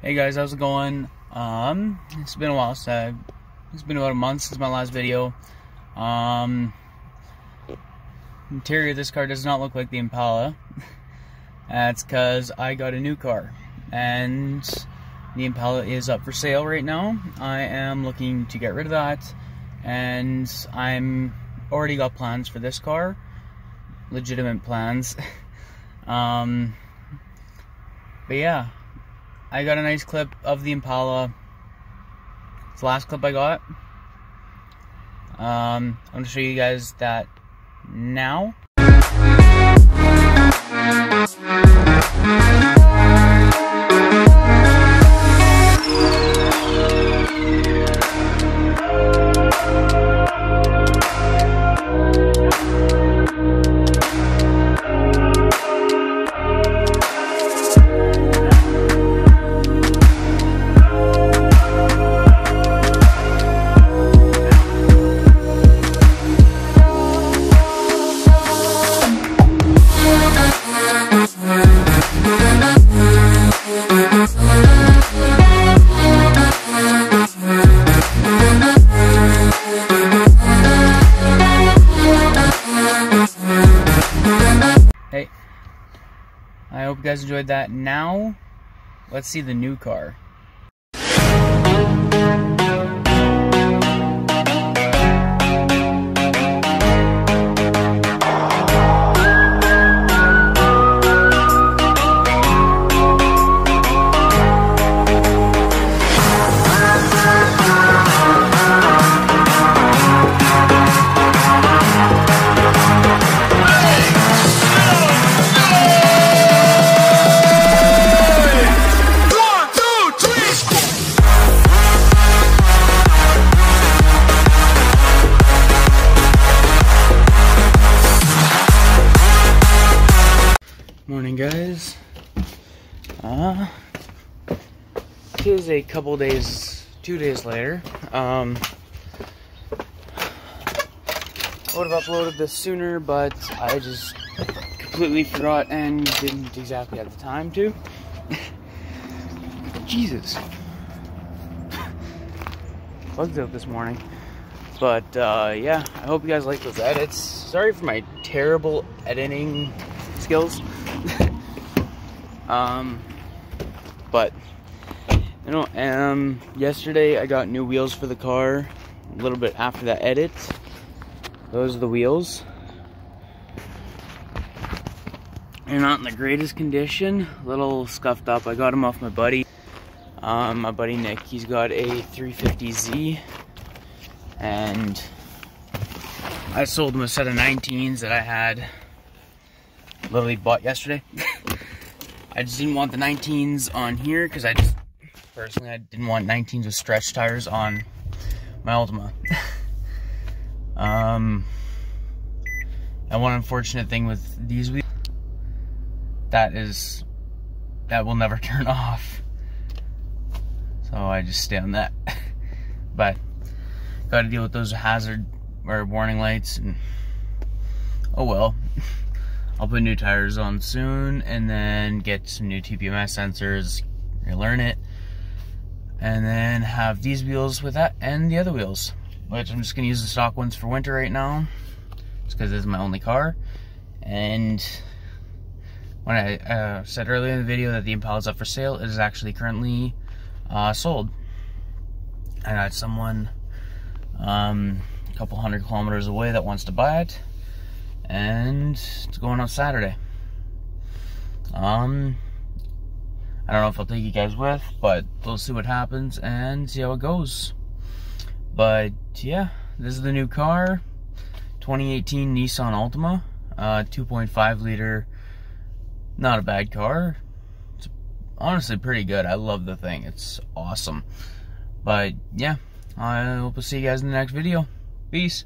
Hey guys, how's it going? It's been a while it's been about a month since my last video. Interior of this car does not look like the Impala. That's because I got a new car, and the Impala is up for sale right now. I am looking to get rid of that, and I'm already got plans for this car, legitimate plans. But yeah, I got a nice clip of the Impala. It's the last clip I got. I'm going to show you guys that now. Hey, I hope you guys enjoyed that. Now, let's see the new car. Morning, guys. It is a couple days, 2 days later. I would have uploaded this sooner, but I just completely forgot and didn't exactly have the time to. Jesus. Bugs out this morning. But yeah, I hope you guys like those edits. Sorry for my terrible editing skills. But you know, yesterday I got new wheels for the car. A little bit after that edit, those are the wheels. They're not in the greatest condition, a little scuffed up. I got them off my buddy Nick. He's got a 350Z, and I sold him a set of 19s that I had literally bought yesterday. I just didn't want the 19s on here because I didn't want 19s with stretch tires on my Altima. And one unfortunate thing with these wheels, that will never turn off. So I just stay on that. But got to deal with those hazard or warning lights, and oh well. I'll put new tires on soon, and then get some new TPMS sensors, relearn it, and then have these wheels with that and the other wheels, which I'm just going to use the stock ones for winter right now, just because this is my only car. And when I said earlier in the video that the Impala is up for sale, it is actually currently sold. I got someone a couple 100 kilometers away that wants to buy it, and it's going on Saturday. I don't know if I'll take you guys with, but we'll see what happens and see how it goes. But yeah, this is the new car, 2018 Nissan Altima, 2.5 liter, not a bad car. It's honestly pretty good. I love the thing, it's awesome. But yeah, I hope to see you guys in the next video. Peace.